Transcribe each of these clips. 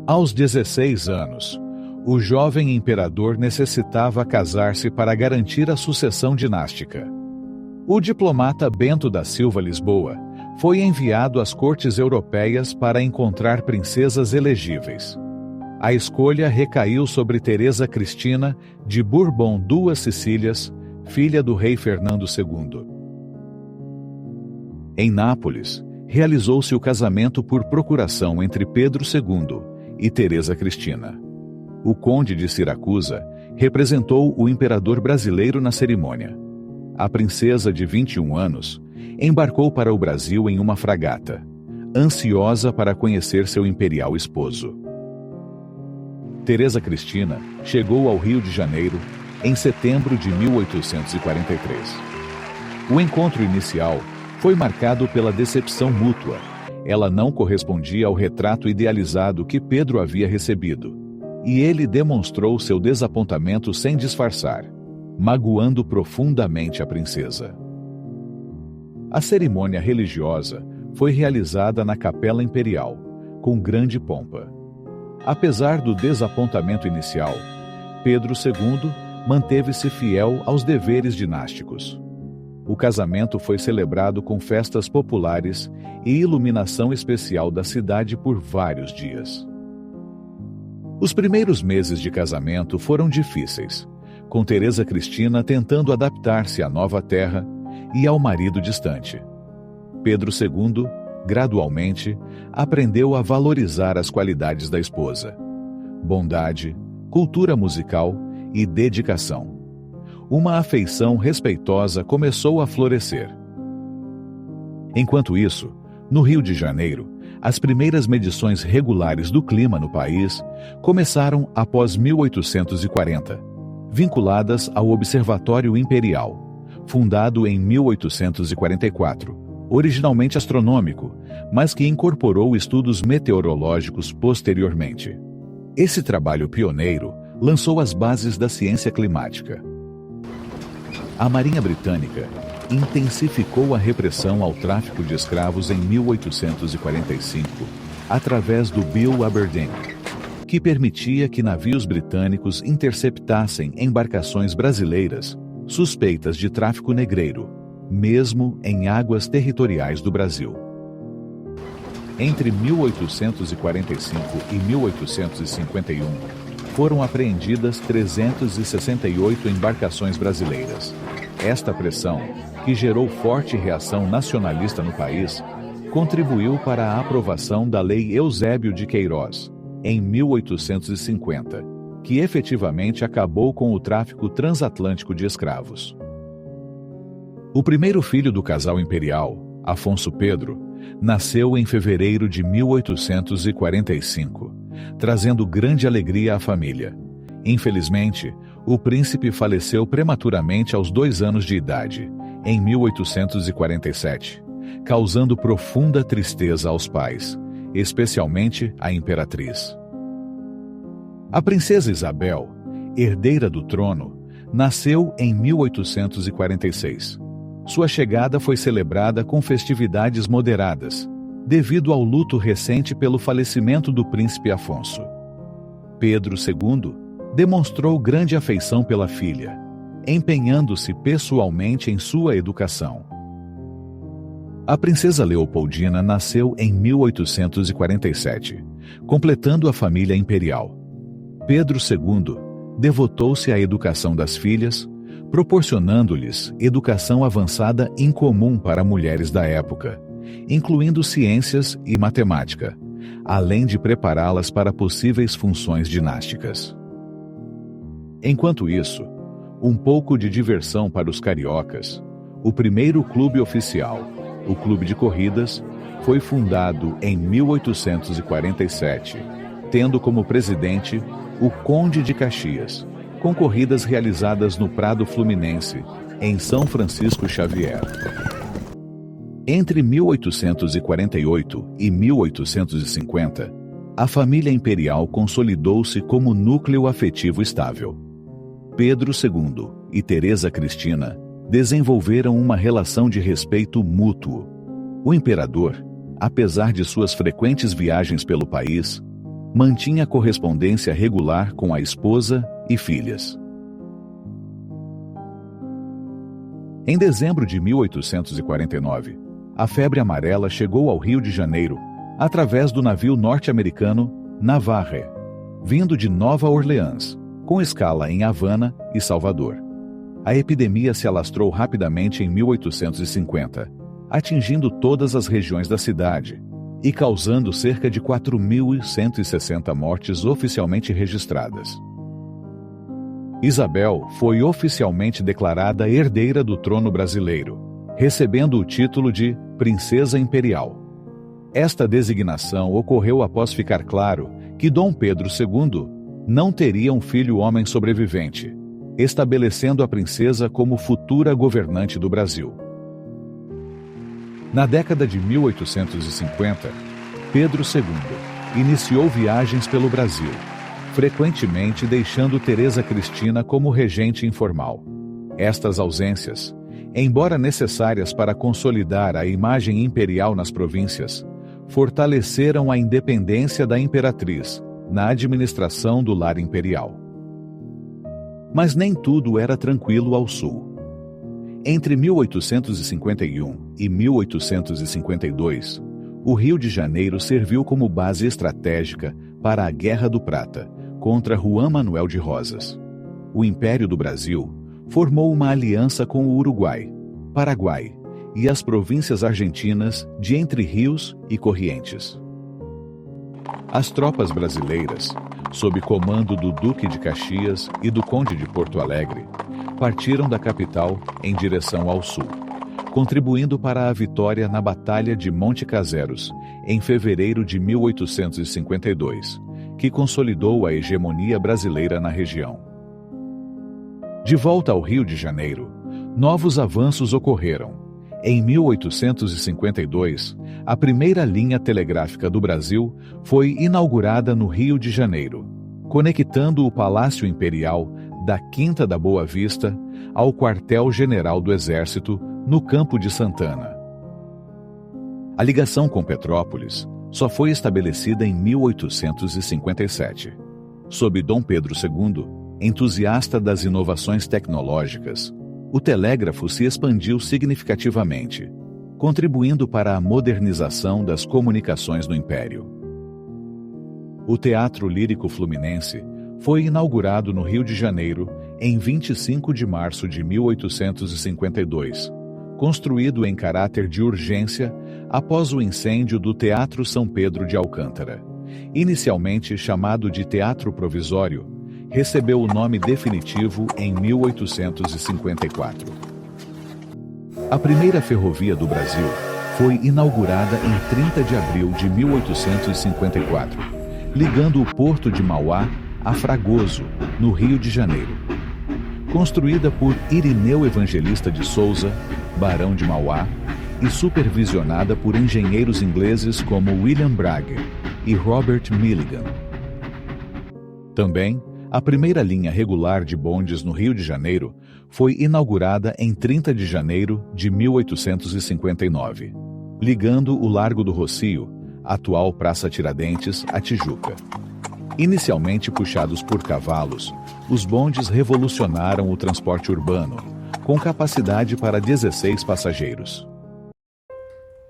Aos 16 anos, o jovem imperador necessitava casar-se para garantir a sucessão dinástica. O diplomata Bento da Silva Lisboa foi enviado às cortes europeias para encontrar princesas elegíveis. A escolha recaiu sobre Teresa Cristina de Bourbon Duas Sicílias, filha do rei Fernando II. Em Nápoles, realizou-se o casamento por procuração entre Pedro II e Teresa Cristina. O conde de Siracusa representou o imperador brasileiro na cerimônia. A princesa de 21 anos embarcou para o Brasil em uma fragata, ansiosa para conhecer seu imperial esposo. Teresa Cristina chegou ao Rio de Janeiro em setembro de 1843. O encontro inicial foi marcado pela decepção mútua. Ela não correspondia ao retrato idealizado que Pedro havia recebido, e ele demonstrou seu desapontamento sem disfarçar, magoando profundamente a princesa. A cerimônia religiosa foi realizada na Capela Imperial, com grande pompa. Apesar do desapontamento inicial, Pedro II manteve-se fiel aos deveres dinásticos. O casamento foi celebrado com festas populares e iluminação especial da cidade por vários dias. Os primeiros meses de casamento foram difíceis, com Teresa Cristina tentando adaptar-se à nova terra e ao marido distante. Pedro II, gradualmente, aprendeu a valorizar as qualidades da esposa: bondade, cultura musical e dedicação. Uma afeição respeitosa começou a florescer. Enquanto isso, no Rio de Janeiro, as primeiras medições regulares do clima no país começaram após 1840, vinculadas ao Observatório Imperial, fundado em 1844, originalmente astronômico, mas que incorporou estudos meteorológicos posteriormente. Esse trabalho pioneiro lançou as bases da ciência climática. A Marinha Britânica intensificou a repressão ao tráfico de escravos em 1845, através do Bill Aberdeen, que permitia que navios britânicos interceptassem embarcações brasileiras suspeitas de tráfico negreiro, mesmo em águas territoriais do Brasil. Entre 1845 e 1851, foram apreendidas 368 embarcações brasileiras. Esta pressão, que gerou forte reação nacionalista no país, contribuiu para a aprovação da Lei Eusébio de Queiroz, em 1850, que efetivamente acabou com o tráfico transatlântico de escravos. O primeiro filho do casal imperial, Afonso Pedro, nasceu em fevereiro de 1845, trazendo grande alegria à família. Infelizmente, o príncipe faleceu prematuramente aos 2 anos de idade, em 1847, causando profunda tristeza aos pais, especialmente à imperatriz. A princesa Isabel, herdeira do trono, nasceu em 1846. Sua chegada foi celebrada com festividades moderadas, devido ao luto recente pelo falecimento do príncipe Afonso. Pedro II demonstrou grande afeição pela filha, empenhando-se pessoalmente em sua educação. A princesa Leopoldina nasceu em 1847, completando a família imperial. Pedro II devotou-se à educação das filhas, proporcionando-lhes educação avançada incomum para mulheres da época, incluindo ciências e matemática, além de prepará-las para possíveis funções dinásticas. Enquanto isso, um pouco de diversão para os cariocas, o primeiro clube oficial, o Clube de Corridas, foi fundado em 1847, tendo como presidente o Conde de Caxias, com corridas realizadas no Prado Fluminense, em São Francisco Xavier. Entre 1848 e 1850, a família imperial consolidou-se como núcleo afetivo estável. Pedro II e Teresa Cristina desenvolveram uma relação de respeito mútuo. O imperador, apesar de suas frequentes viagens pelo país, mantinha correspondência regular com a esposa e filhas. Em dezembro de 1849, a febre amarela chegou ao Rio de Janeiro através do navio norte-americano Navarre, vindo de Nova Orleans, com escala em Havana e Salvador. A epidemia se alastrou rapidamente em 1850, atingindo todas as regiões da cidade e causando cerca de 4.160 mortes oficialmente registradas. Isabel foi oficialmente declarada herdeira do trono brasileiro, recebendo o título de Princesa Imperial. Esta designação ocorreu após ficar claro que Dom Pedro II não teria um filho homem sobrevivente, estabelecendo a princesa como futura governante do Brasil. Na década de 1850, Pedro II iniciou viagens pelo Brasil, frequentemente deixando Teresa Cristina como regente informal. Estas ausências, embora necessárias para consolidar a imagem imperial nas províncias, fortaleceram a independência da imperatriz na administração do lar imperial. Mas nem tudo era tranquilo ao sul. Entre 1851 e 1852, o Rio de Janeiro serviu como base estratégica para a Guerra do Prata contra Juan Manuel de Rosas. O Império do Brasil formou uma aliança com o Uruguai, Paraguai e as províncias argentinas de Entre Rios e Corrientes. As tropas brasileiras, sob comando do Duque de Caxias e do Conde de Porto Alegre, partiram da capital em direção ao sul, contribuindo para a vitória na Batalha de Monte Caseros, em fevereiro de 1852, que consolidou a hegemonia brasileira na região. De volta ao Rio de Janeiro, novos avanços ocorreram. Em 1852, a primeira linha telegráfica do Brasil foi inaugurada no Rio de Janeiro, conectando o Palácio Imperial da Quinta da Boa Vista ao Quartel-General do Exército no Campo de Santana. A ligação com Petrópolis só foi estabelecida em 1857. Sob Dom Pedro II, entusiasta das inovações tecnológicas, o telégrafo se expandiu significativamente, contribuindo para a modernização das comunicações no Império. O Teatro Lírico Fluminense foi inaugurado no Rio de Janeiro em 25 de março de 1852, construído em caráter de urgência após o incêndio do Teatro São Pedro de Alcântara. Inicialmente chamado de Teatro Provisório, recebeu o nome definitivo em 1854. A primeira ferrovia do Brasil foi inaugurada em 30 de abril de 1854, ligando o porto de Mauá a Fragoso, no Rio de Janeiro. Construída por Irineu Evangelista de Souza, barão de Mauá, e supervisionada por engenheiros ingleses como William Bragg e Robert Milligan. Também, a primeira linha regular de bondes no Rio de Janeiro foi inaugurada em 30 de janeiro de 1859, ligando o Largo do Rocio, atual Praça Tiradentes, a Tijuca. Inicialmente puxados por cavalos, os bondes revolucionaram o transporte urbano, com capacidade para 16 passageiros.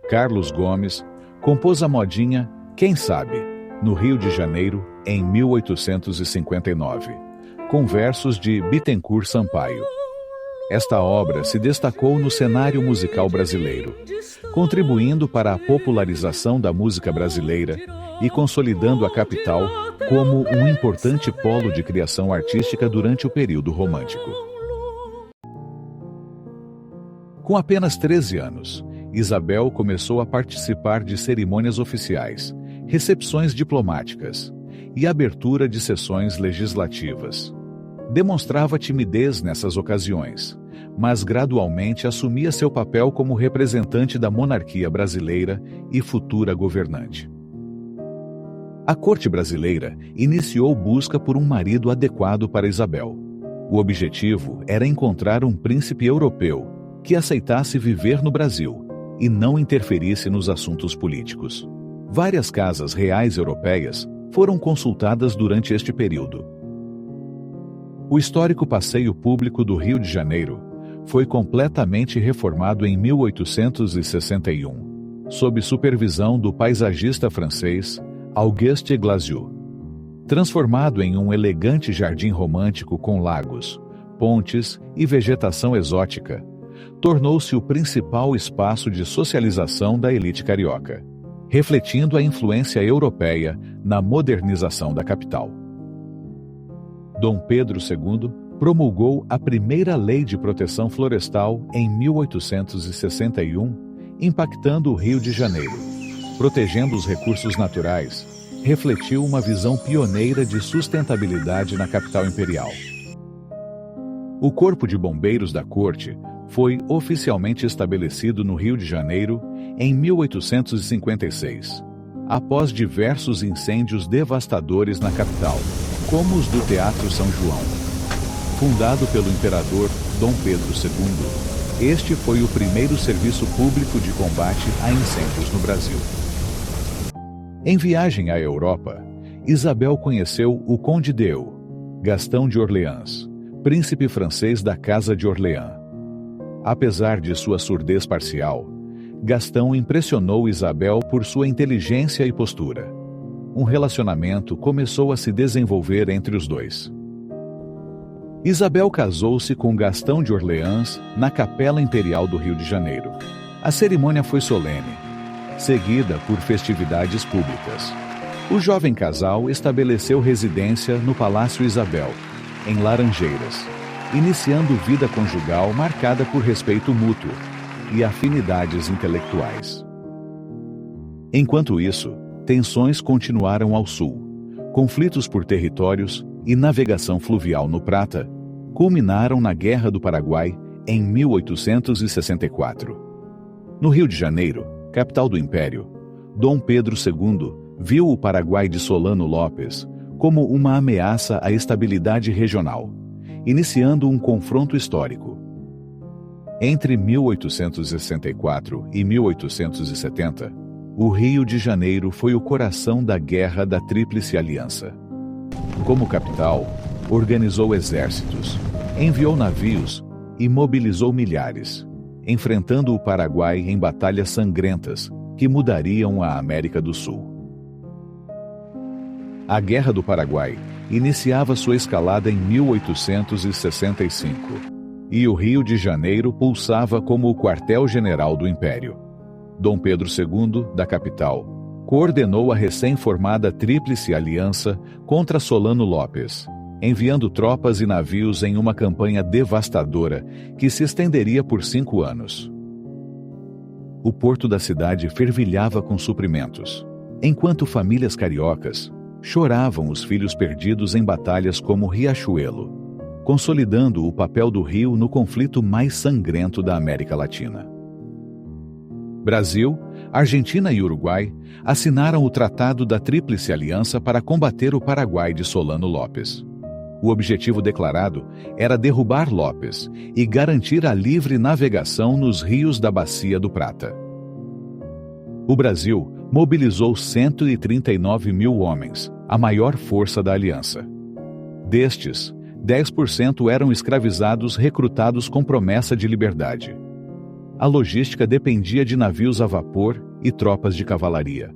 Carlos Gomes compôs a modinha Quem Sabe, no Rio de Janeiro, em 1859, com versos de Bittencourt Sampaio. Esta obra se destacou no cenário musical brasileiro, contribuindo para a popularização da música brasileira e consolidando a capital como um importante polo de criação artística durante o período romântico. Com apenas 13 anos, Isabel começou a participar de cerimônias oficiais, recepções diplomáticas e abertura de sessões legislativas. Demonstrava timidez nessas ocasiões, mas gradualmente assumia seu papel como representante da monarquia brasileira e futura governante. A corte brasileira iniciou busca por um marido adequado para Isabel. O objetivo era encontrar um príncipe europeu que aceitasse viver no Brasil e não interferisse nos assuntos políticos. Várias casas reais europeias foram consultadas durante este período. O histórico passeio público do Rio de Janeiro foi completamente reformado em 1861, sob supervisão do paisagista francês Auguste Glasieux. Transformado em um elegante jardim romântico com lagos, pontes e vegetação exótica, tornou-se o principal espaço de socialização da elite carioca, refletindo a influência europeia na modernização da capital. Dom Pedro II promulgou a primeira Lei de Proteção Florestal em 1861, impactando o Rio de Janeiro, protegendo os recursos naturais, refletiu uma visão pioneira de sustentabilidade na capital imperial. O Corpo de Bombeiros da Corte foi oficialmente estabelecido no Rio de Janeiro em 1856, após diversos incêndios devastadores na capital, como os do Teatro São João. Fundado pelo imperador Dom Pedro II, este foi o primeiro serviço público de combate a incêndios no Brasil. Em viagem à Europa, Isabel conheceu o Conde d'Eu, Gastão de Orleans, príncipe francês da Casa de Orleans. Apesar de sua surdez parcial, Gastão impressionou Isabel por sua inteligência e postura. Um relacionamento começou a se desenvolver entre os dois. Isabel casou-se com Gastão de Orleans na Capela Imperial do Rio de Janeiro. A cerimônia foi solene, seguida por festividades públicas. O jovem casal estabeleceu residência no Palácio Isabel, em Laranjeiras, iniciando vida conjugal marcada por respeito mútuo e afinidades intelectuais. Enquanto isso, tensões continuaram ao sul. Conflitos por territórios e navegação fluvial no Prata culminaram na Guerra do Paraguai em 1864. No Rio de Janeiro, capital do Império, Dom Pedro II viu o Paraguai de Solano Lopes como uma ameaça à estabilidade regional, iniciando um confronto histórico. Entre 1864 e 1870, o Rio de Janeiro foi o coração da Guerra da Tríplice Aliança. Como capital, organizou exércitos, enviou navios e mobilizou milhares, enfrentando o Paraguai em batalhas sangrentas que mudariam a América do Sul. A Guerra do Paraguai iniciava sua escalada em 1865, e o Rio de Janeiro pulsava como o quartel-general do Império. Dom Pedro II, da capital, coordenou a recém-formada Tríplice Aliança contra Solano Lopes, enviando tropas e navios em uma campanha devastadora que se estenderia por 5 anos. O porto da cidade fervilhava com suprimentos, enquanto famílias cariocas choravam os filhos perdidos em batalhas como Riachuelo, consolidando o papel do Rio no conflito mais sangrento da América Latina. Brasil, Argentina e Uruguai assinaram o Tratado da Tríplice Aliança para combater o Paraguai de Solano Lopes. O objetivo declarado era derrubar Lopes e garantir a livre navegação nos rios da Bacia do Prata. O Brasil mobilizou 139 mil homens, a maior força da aliança. Destes, 10% eram escravizados recrutados com promessa de liberdade. A logística dependia de navios a vapor e tropas de cavalaria.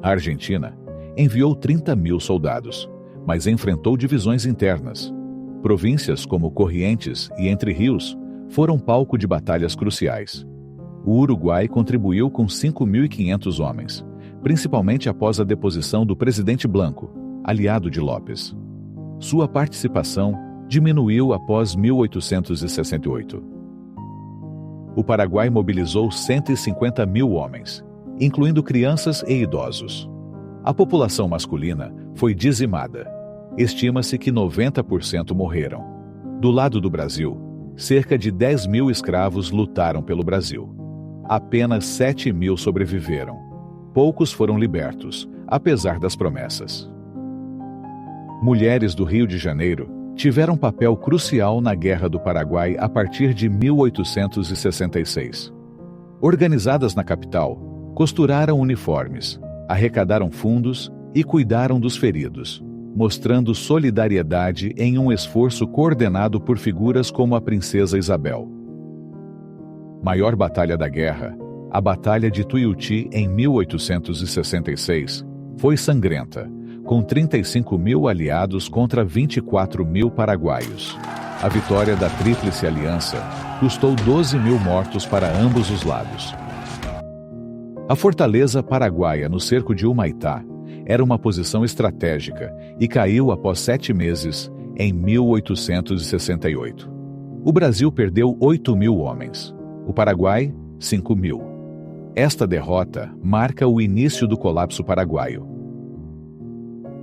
A Argentina enviou 30 mil soldados, mas enfrentou divisões internas. Províncias como Corrientes e Entre Rios foram palco de batalhas cruciais. O Uruguai contribuiu com 5.500 homens, principalmente após a deposição do presidente Blanco, aliado de Lopes. Sua participação diminuiu após 1868. O Paraguai mobilizou 150 mil homens, incluindo crianças e idosos. A população masculina foi dizimada. Estima-se que 90% morreram. Do lado do Brasil, cerca de 10 mil escravos lutaram pelo Brasil. Apenas 7 mil sobreviveram. Poucos foram libertos, apesar das promessas. Mulheres do Rio de Janeiro tiveram papel crucial na Guerra do Paraguai a partir de 1866. Organizadas na capital, costuraram uniformes, arrecadaram fundos e cuidaram dos feridos, mostrando solidariedade em um esforço coordenado por figuras como a princesa Isabel. Maior batalha da guerra, a Batalha de Tuiuti em 1866, foi sangrenta, com 35 mil aliados contra 24 mil paraguaios. A vitória da Tríplice Aliança custou 12 mil mortos para ambos os lados. A fortaleza paraguaia no cerco de Humaitá era uma posição estratégica e caiu após 7 meses, em 1868. O Brasil perdeu 8 mil homens, o Paraguai, 5 mil. Esta derrota marca o início do colapso paraguaio.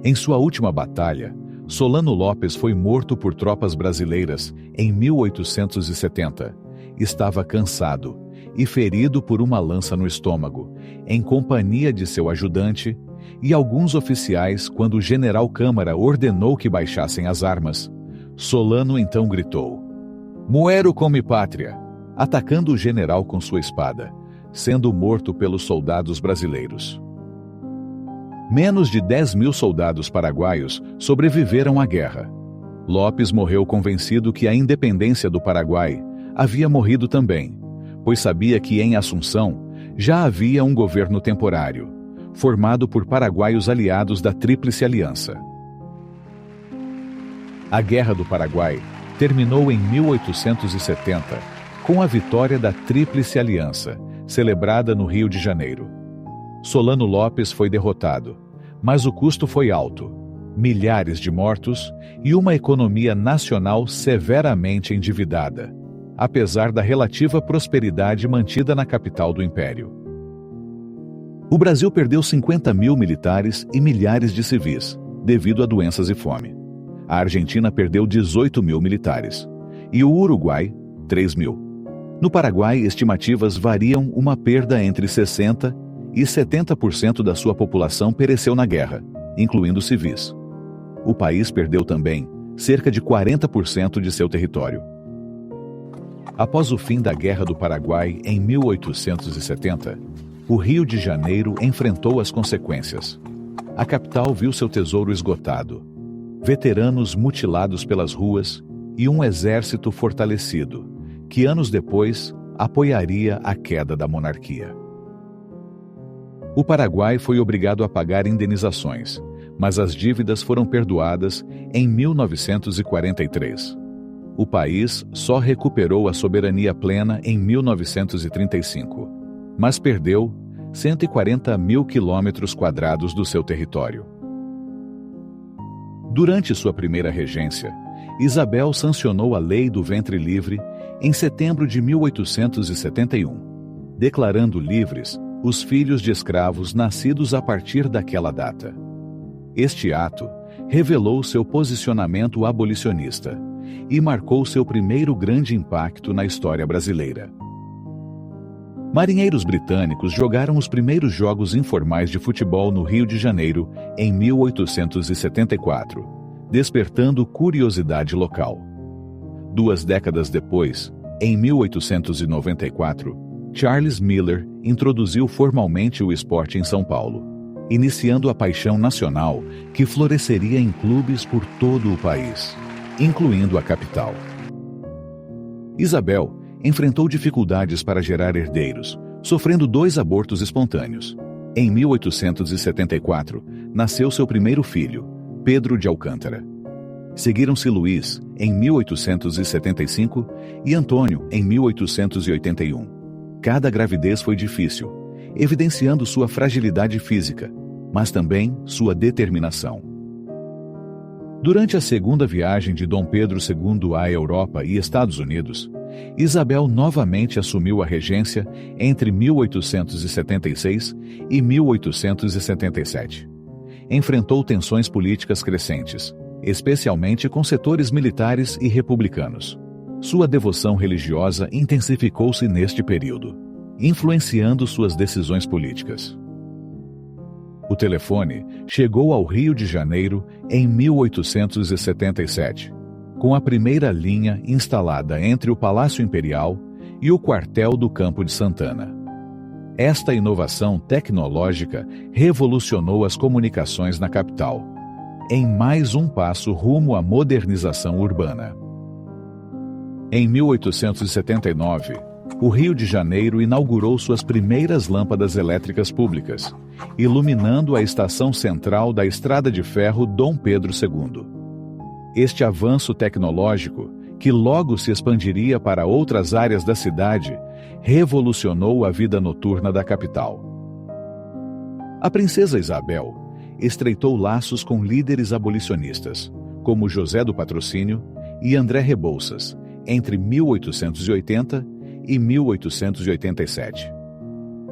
Em sua última batalha, Solano Lopes foi morto por tropas brasileiras em 1870. Estava cansado e ferido por uma lança no estômago, em companhia de seu ajudante e alguns oficiais quando o general Câmara ordenou que baixassem as armas. Solano então gritou: "Muero com mi pátria", atacando o general com sua espada, sendo morto pelos soldados brasileiros. Menos de 10 mil soldados paraguaios sobreviveram à guerra. Lopes morreu convencido que a independência do Paraguai havia morrido também, pois sabia que em Assunção já havia um governo temporário, formado por paraguaios aliados da Tríplice Aliança. A Guerra do Paraguai terminou em 1870 com a vitória da Tríplice Aliança, celebrada no Rio de Janeiro. Solano Lopes foi derrotado, mas o custo foi alto: milhares de mortos e uma economia nacional severamente endividada, apesar da relativa prosperidade mantida na capital do Império. O Brasil perdeu 50 mil militares e milhares de civis, devido a doenças e fome. A Argentina perdeu 18 mil militares, e o Uruguai, 3 mil. No Paraguai, estimativas variam uma perda entre 60% e 70% da sua população pereceu na guerra, incluindo civis. O país perdeu também cerca de 40% de seu território. Após o fim da Guerra do Paraguai em 1870, o Rio de Janeiro enfrentou as consequências. A capital viu seu tesouro esgotado, veteranos mutilados pelas ruas e um exército fortalecido, que anos depois apoiaria a queda da monarquia. O Paraguai foi obrigado a pagar indenizações, mas as dívidas foram perdoadas em 1943. O país só recuperou a soberania plena em 1935, mas perdeu 140 mil quilômetros quadrados do seu território. Durante sua primeira regência, Isabel sancionou a Lei do Ventre Livre em setembro de 1871, declarando livres os filhos de escravos nascidos a partir daquela data. Este ato revelou seu posicionamento abolicionista e marcou seu primeiro grande impacto na história brasileira. Marinheiros britânicos jogaram os primeiros jogos informais de futebol no Rio de Janeiro em 1874, despertando curiosidade local. 2 décadas depois, em 1894, Charles Miller introduziu formalmente o esporte em São Paulo, iniciando a paixão nacional que floresceria em clubes por todo o país, incluindo a capital. Isabel enfrentou dificuldades para gerar herdeiros, sofrendo 2 abortos espontâneos. Em 1874, nasceu seu primeiro filho, Pedro de Alcântara. Seguiram-se Luís, em 1875, e Antônio, em 1881. Cada gravidez foi difícil, evidenciando sua fragilidade física, mas também sua determinação. Durante a segunda viagem de Dom Pedro II à Europa e Estados Unidos, Isabel novamente assumiu a regência entre 1876 e 1877. Enfrentou tensões políticas crescentes, especialmente com setores militares e republicanos. Sua devoção religiosa intensificou-se neste período, influenciando suas decisões políticas. O telefone chegou ao Rio de Janeiro em 1877, com a primeira linha instalada entre o Palácio Imperial e o quartel do Campo de Santana. Esta inovação tecnológica revolucionou as comunicações na capital, em mais um passo rumo à modernização urbana. Em 1879, o Rio de Janeiro inaugurou suas primeiras lâmpadas elétricas públicas, iluminando a estação central da Estrada de Ferro Dom Pedro II. Este avanço tecnológico, que logo se expandiria para outras áreas da cidade, revolucionou a vida noturna da capital. A princesa Isabel estreitou laços com líderes abolicionistas, como José do Patrocínio e André Rebouças, entre 1880 e 1887.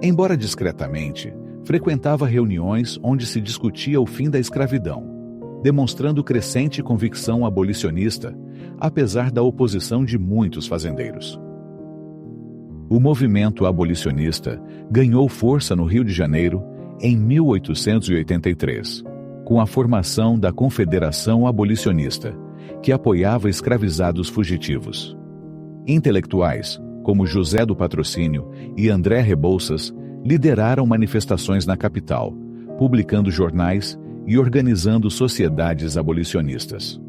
Embora discretamente, frequentava reuniões onde se discutia o fim da escravidão, demonstrando crescente convicção abolicionista, apesar da oposição de muitos fazendeiros. O movimento abolicionista ganhou força no Rio de Janeiro em 1883, com a formação da Confederação Abolicionista, que apoiava escravizados fugitivos. Intelectuais, como José do Patrocínio e André Rebouças, lideraram manifestações na capital, publicando jornais e organizando sociedades abolicionistas.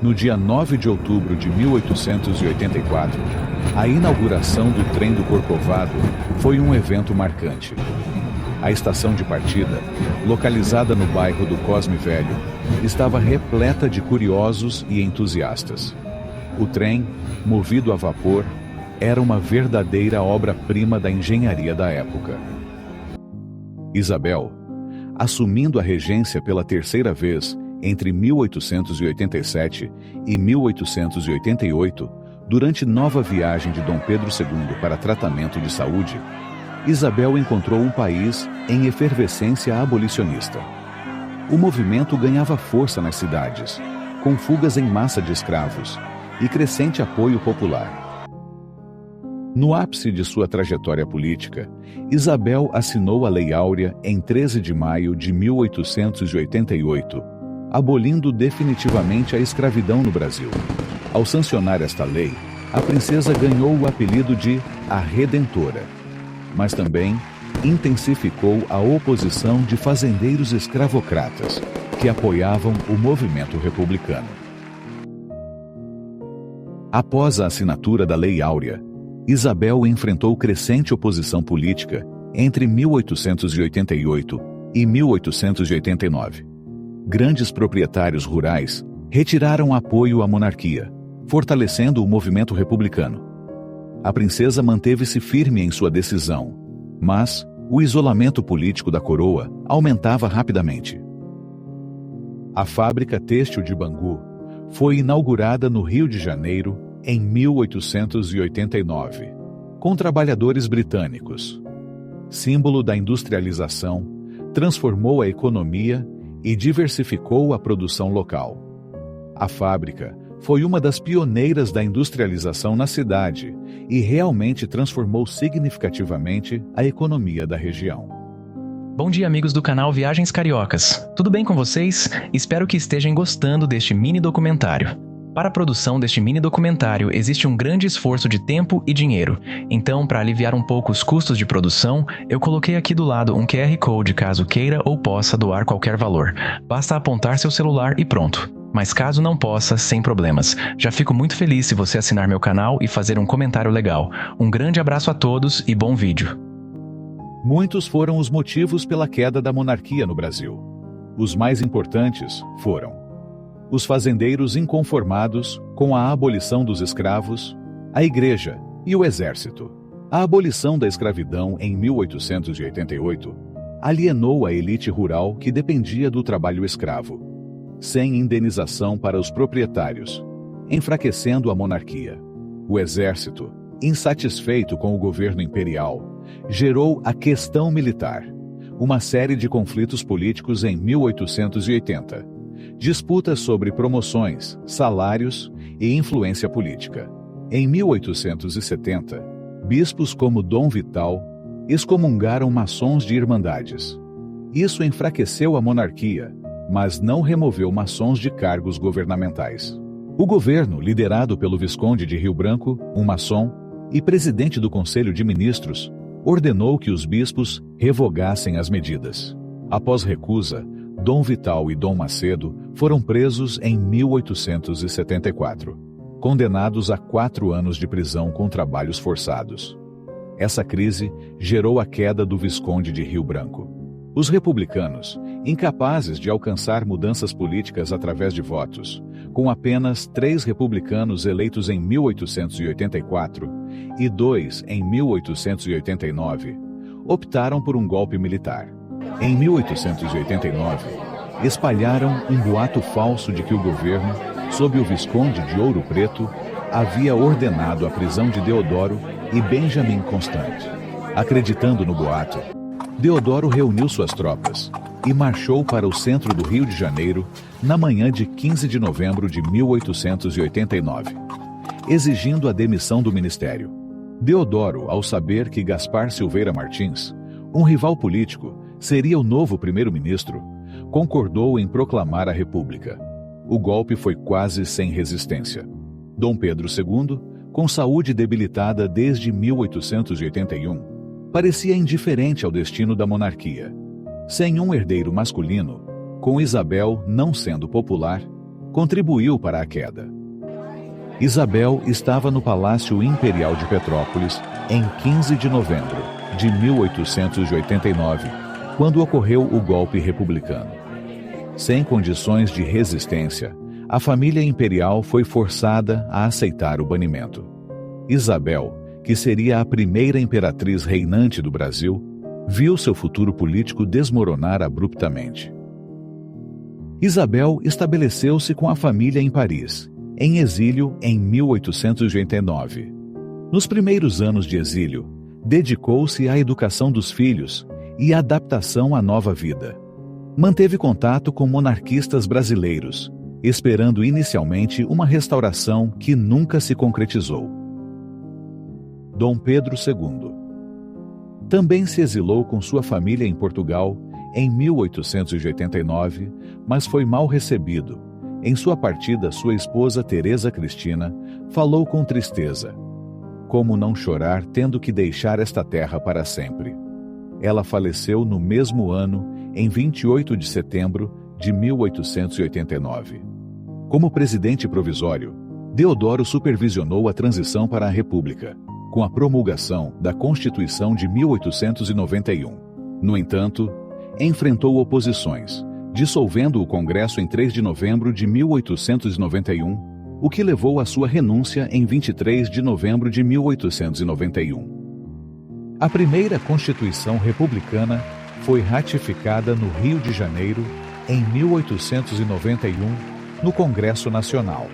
No dia 9 de outubro de 1884, a inauguração do trem do Corcovado foi um evento marcante. A estação de partida, localizada no bairro do Cosme Velho, estava repleta de curiosos e entusiastas. O trem, movido a vapor, era uma verdadeira obra-prima da engenharia da época. Isabel, assumindo a regência pela terceira vez entre 1887 e 1888, durante nova viagem de Dom Pedro II para tratamento de saúde, Isabel encontrou um país em efervescência abolicionista. O movimento ganhava força nas cidades, com fugas em massa de escravos e crescente apoio popular. No ápice de sua trajetória política, Isabel assinou a Lei Áurea em 13 de maio de 1888, abolindo definitivamente a escravidão no Brasil. Ao sancionar esta lei, a princesa ganhou o apelido de a Redentora, mas também intensificou a oposição de fazendeiros escravocratas que apoiavam o movimento republicano. Após a assinatura da Lei Áurea, Isabel enfrentou crescente oposição política entre 1888 e 1889. Grandes proprietários rurais retiraram apoio à monarquia, fortalecendo o movimento republicano. A princesa manteve-se firme em sua decisão, mas o isolamento político da coroa aumentava rapidamente. A fábrica têxtil de Bangu foi inaugurada no Rio de Janeiro em 1889, com trabalhadores britânicos. Símbolo da industrialização, transformou a economia e diversificou a produção local. A fábrica foi uma das pioneiras da industrialização na cidade e realmente transformou significativamente a economia da região. Bom dia, amigos do canal Viagens Cariocas. Tudo bem com vocês? Espero que estejam gostando deste mini documentário. Para a produção deste mini documentário existe um grande esforço de tempo e dinheiro. Então, para aliviar um pouco os custos de produção, eu coloquei aqui do lado um QR Code caso queira ou possa doar qualquer valor. Basta apontar seu celular e pronto. Mas caso não possa, sem problemas. Já fico muito feliz se você assinar meu canal e fazer um comentário legal. Um grande abraço a todos e bom vídeo. Muitos foram os motivos pela queda da monarquia no Brasil. Os mais importantes foram os fazendeiros inconformados com a abolição dos escravos, a Igreja e o Exército. A abolição da escravidão em 1888 alienou a elite rural que dependia do trabalho escravo, sem indenização para os proprietários, enfraquecendo a monarquia. O Exército, insatisfeito com o governo imperial, gerou a questão militar, uma série de conflitos políticos em 1880. Disputas sobre promoções, salários e influência política. Em 1870, bispos como Dom Vital excomungaram maçons de irmandades. Isso enfraqueceu a monarquia, mas não removeu maçons de cargos governamentais. O governo, liderado pelo Visconde de Rio Branco, um maçom, e presidente do Conselho de Ministros, ordenou que os bispos revogassem as medidas. Após recusa, Dom Vital e Dom Macedo foram presos em 1874, condenados a 4 anos de prisão com trabalhos forçados. Essa crise gerou a queda do Visconde de Rio Branco. Os republicanos, incapazes de alcançar mudanças políticas através de votos, com apenas 3 republicanos eleitos em 1884 e 2 em 1889, optaram por um golpe militar. Em 1889, espalharam um boato falso de que o governo, sob o Visconde de Ouro Preto, havia ordenado a prisão de Deodoro e Benjamin Constant. Acreditando no boato, Deodoro reuniu suas tropas e marchou para o centro do Rio de Janeiro na manhã de 15 de novembro de 1889, exigindo a demissão do ministério. Deodoro, ao saber que Gaspar Silveira Martins, um rival político, seria o novo primeiro-ministro, concordou em proclamar a República. O golpe foi quase sem resistência. Dom Pedro II, com saúde debilitada desde 1881, parecia indiferente ao destino da monarquia. Sem um herdeiro masculino, com Isabel não sendo popular, contribuiu para a queda. Isabel estava no Palácio Imperial de Petrópolis em 15 de novembro de 1889, quando ocorreu o golpe republicano. Sem condições de resistência, a família imperial foi forçada a aceitar o banimento. Isabel, que seria a primeira imperatriz reinante do Brasil, viu seu futuro político desmoronar abruptamente. Isabel estabeleceu-se com a família em Paris, em exílio em 1889. Nos primeiros anos de exílio, dedicou-se à educação dos filhos e à adaptação à nova vida. Manteve contato com monarquistas brasileiros, esperando inicialmente uma restauração que nunca se concretizou. Dom Pedro II também se exilou com sua família em Portugal em 1889, mas foi mal recebido. Em sua partida, sua esposa Teresa Cristina falou com tristeza: como não chorar tendo que deixar esta terra para sempre? Ela faleceu no mesmo ano, em 28 de setembro de 1889. Como presidente provisório, Deodoro supervisionou a transição para a República, com a promulgação da Constituição de 1891. No entanto, enfrentou oposições, dissolvendo o Congresso em 3 de novembro de 1891, o que levou à sua renúncia em 23 de novembro de 1891. A primeira Constituição republicana foi ratificada no Rio de Janeiro em 1891, no Congresso Nacional.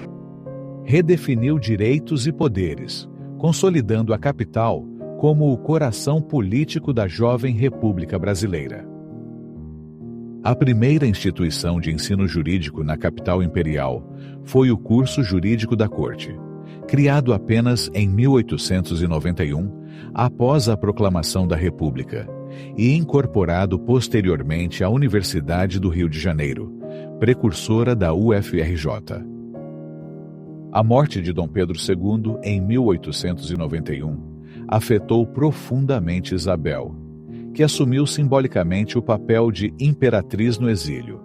Redefiniu direitos e poderes, consolidando a capital como o coração político da jovem República Brasileira. A primeira instituição de ensino jurídico na capital imperial foi o Curso Jurídico da Corte, criado apenas em 1891, após a proclamação da República, e incorporado posteriormente à Universidade do Rio de Janeiro, precursora da UFRJ. A morte de Dom Pedro II em 1891 afetou profundamente Isabel, que assumiu simbolicamente o papel de imperatriz no exílio.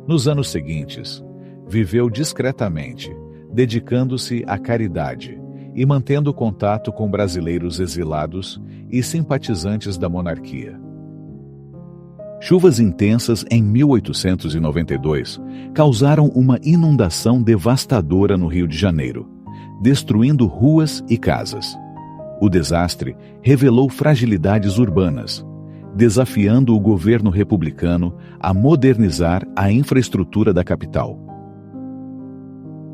Nos anos seguintes, viveu discretamente, dedicando-se à caridade e mantendo contato com brasileiros exilados e simpatizantes da monarquia. Chuvas intensas em 1892 causaram uma inundação devastadora no Rio de Janeiro, destruindo ruas e casas. O desastre revelou fragilidades urbanas, desafiando o governo republicano a modernizar a infraestrutura da capital.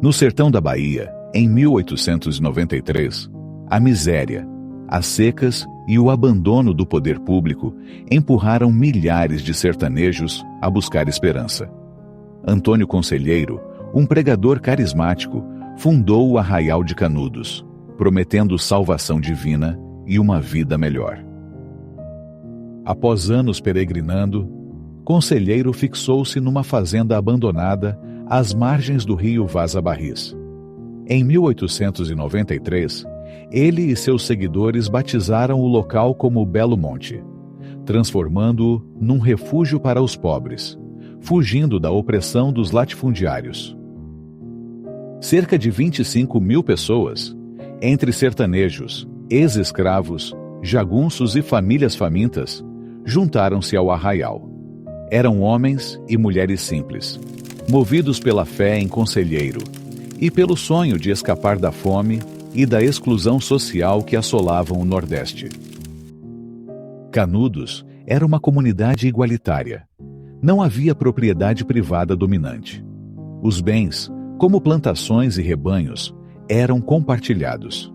No sertão da Bahia, em 1893, a miséria, as secas e o abandono do poder público empurraram milhares de sertanejos a buscar esperança. Antônio Conselheiro, um pregador carismático, fundou o Arraial de Canudos, prometendo salvação divina e uma vida melhor. Após anos peregrinando, Conselheiro fixou-se numa fazenda abandonada às margens do rio Vaza Barris. Em 1893, ele e seus seguidores batizaram o local como Belo Monte, transformando-o num refúgio para os pobres, fugindo da opressão dos latifundiários. Cerca de 25 mil pessoas, entre sertanejos, ex-escravos, jagunços e famílias famintas, juntaram-se ao arraial. Eram homens e mulheres simples, movidos pela fé em Conselheiro e pelo sonho de escapar da fome e da exclusão social que assolavam o Nordeste. Canudos era uma comunidade igualitária. Não havia propriedade privada dominante. Os bens, como plantações e rebanhos, eram compartilhados.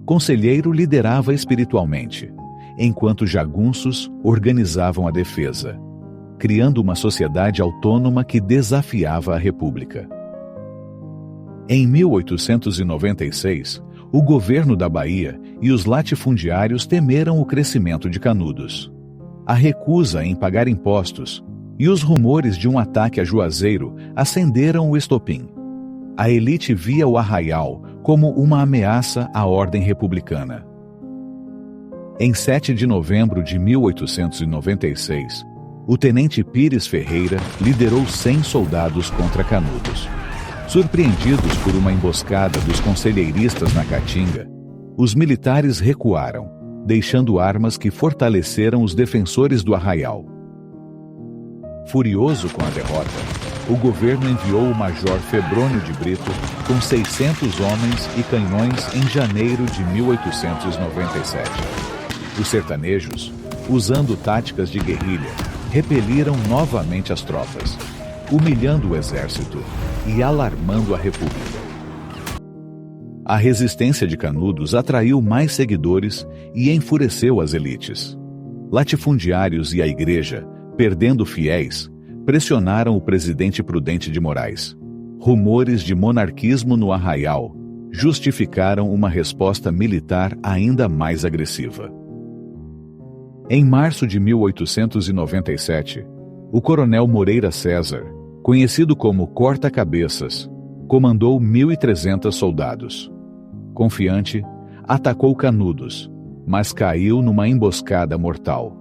Conselheiro liderava espiritualmente, enquanto jagunços organizavam a defesa, criando uma sociedade autônoma que desafiava a República. Em 1896, o governo da Bahia e os latifundiários temeram o crescimento de Canudos. A recusa em pagar impostos e os rumores de um ataque a Juazeiro acenderam o estopim. A elite via o arraial como uma ameaça à ordem republicana. Em 7 de novembro de 1896, o tenente Pires Ferreira liderou 100 soldados contra Canudos. Surpreendidos por uma emboscada dos conselheiristas na Caatinga, os militares recuaram, deixando armas que fortaleceram os defensores do arraial. Furioso com a derrota, o governo enviou o major Febrônio de Brito com 600 homens e canhões em janeiro de 1897. Os sertanejos, usando táticas de guerrilha, repeliram novamente as tropas, humilhando o exército e alarmando a República. A resistência de Canudos atraiu mais seguidores e enfureceu as elites. Latifundiários e a igreja, perdendo fiéis, pressionaram o presidente Prudente de Moraes. Rumores de monarquismo no arraial justificaram uma resposta militar ainda mais agressiva. Em março de 1897, o coronel Moreira César, conhecido como Corta-Cabeças, comandou 1.300 soldados. Confiante, atacou Canudos, mas caiu numa emboscada mortal.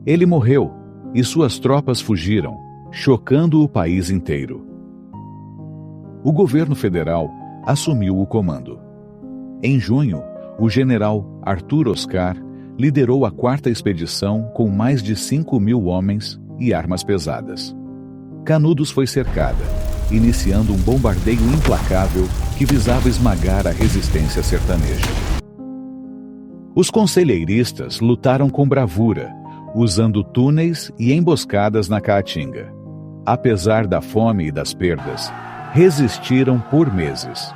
Ele morreu e suas tropas fugiram, chocando o país inteiro. O governo federal assumiu o comando. Em junho, o general Arthur Oscar liderou a 4ª expedição com mais de 5.000 homens e armas pesadas. Canudos foi cercada, iniciando um bombardeio implacável que visava esmagar a resistência sertaneja. Os conselheiristas lutaram com bravura, usando túneis e emboscadas na Caatinga. Apesar da fome e das perdas, resistiram por meses.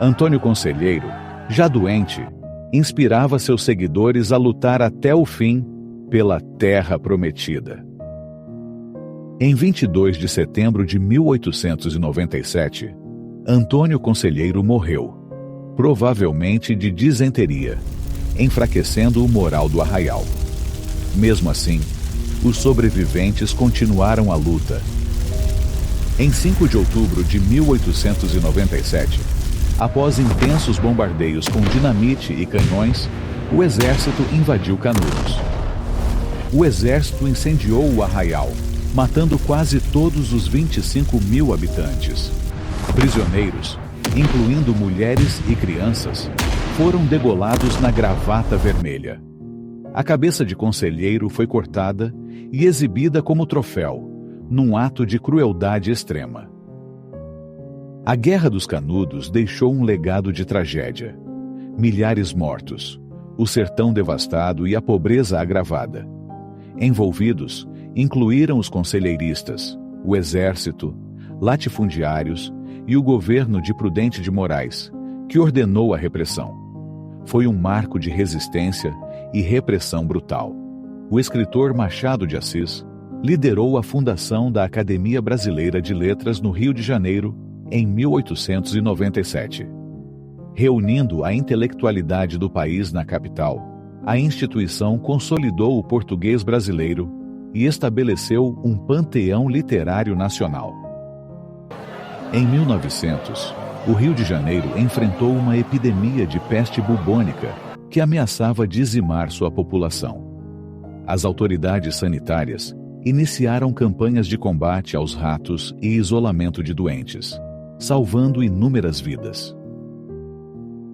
Antônio Conselheiro, já doente, inspirava seus seguidores a lutar até o fim pela Terra Prometida. Em 22 de setembro de 1897, Antônio Conselheiro morreu, provavelmente de disenteria, enfraquecendo o moral do arraial. Mesmo assim, os sobreviventes continuaram a luta. Em 5 de outubro de 1897, após intensos bombardeios com dinamite e canhões, o exército invadiu Canudos. O exército incendiou o arraial, matando quase todos os 25.000 habitantes. Prisioneiros, incluindo mulheres e crianças, foram degolados na Gravata Vermelha. A cabeça de Conselheiro foi cortada e exibida como troféu, num ato de crueldade extrema. A Guerra dos Canudos deixou um legado de tragédia. Milhares mortos, o sertão devastado e a pobreza agravada. Envolvidos, incluíram os conselheiristas, o exército, latifundiários e o governo de Prudente de Moraes, que ordenou a repressão. Foi um marco de resistência e repressão brutal. O escritor Machado de Assis liderou a fundação da Academia Brasileira de Letras no Rio de Janeiro em 1897. Reunindo a intelectualidade do país na capital, a instituição consolidou o português brasileiro e estabeleceu um panteão literário nacional. Em 1900, o Rio de Janeiro enfrentou uma epidemia de peste bubônica que ameaçava dizimar sua população. As autoridades sanitárias iniciaram campanhas de combate aos ratos e isolamento de doentes, salvando inúmeras vidas.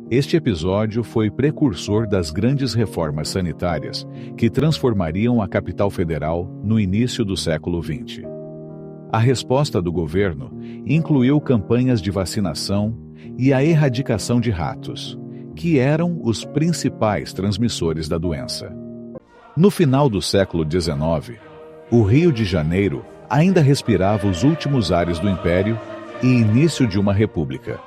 Este episódio foi precursor das grandes reformas sanitárias que transformariam a capital federal no início do século XX. A resposta do governo incluiu campanhas de vacinação e a erradicação de ratos, que eram os principais transmissores da doença. No final do século XIX, o Rio de Janeiro ainda respirava os últimos ares do Império e início de uma república.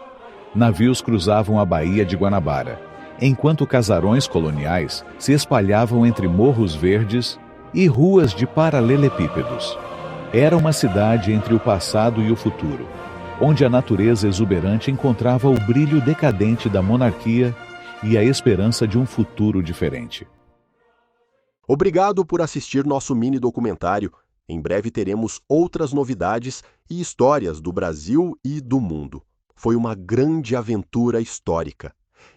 Navios cruzavam a Baía de Guanabara, enquanto casarões coloniais se espalhavam entre morros verdes e ruas de paralelepípedos. Era uma cidade entre o passado e o futuro, onde a natureza exuberante encontrava o brilho decadente da monarquia e a esperança de um futuro diferente. Obrigado por assistir nosso mini documentário. Em breve teremos outras novidades e histórias do Brasil e do mundo. Foi uma grande aventura histórica.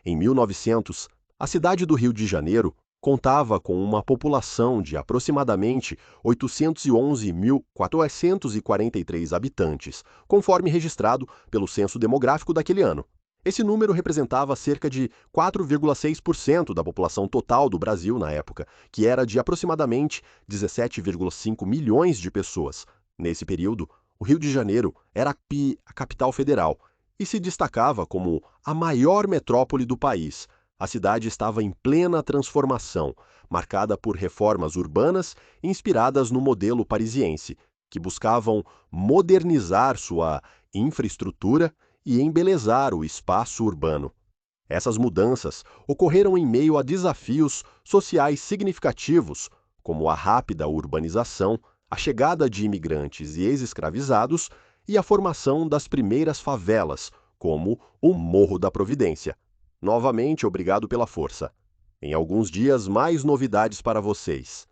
Em 1900, a cidade do Rio de Janeiro contava com uma população de aproximadamente 811.443 habitantes, conforme registrado pelo Censo Demográfico daquele ano. Esse número representava cerca de 4,6% da população total do Brasil na época, que era de aproximadamente 17,5 milhões de pessoas. Nesse período, o Rio de Janeiro era a capital federal e se destacava como a maior metrópole do país. A cidade estava em plena transformação, marcada por reformas urbanas inspiradas no modelo parisiense, que buscavam modernizar sua infraestrutura e embelezar o espaço urbano. Essas mudanças ocorreram em meio a desafios sociais significativos, como a rápida urbanização, a chegada de imigrantes e ex-escravizados e a formação das primeiras favelas, como o Morro da Providência. Novamente, obrigado pela força. Em alguns dias, mais novidades para vocês.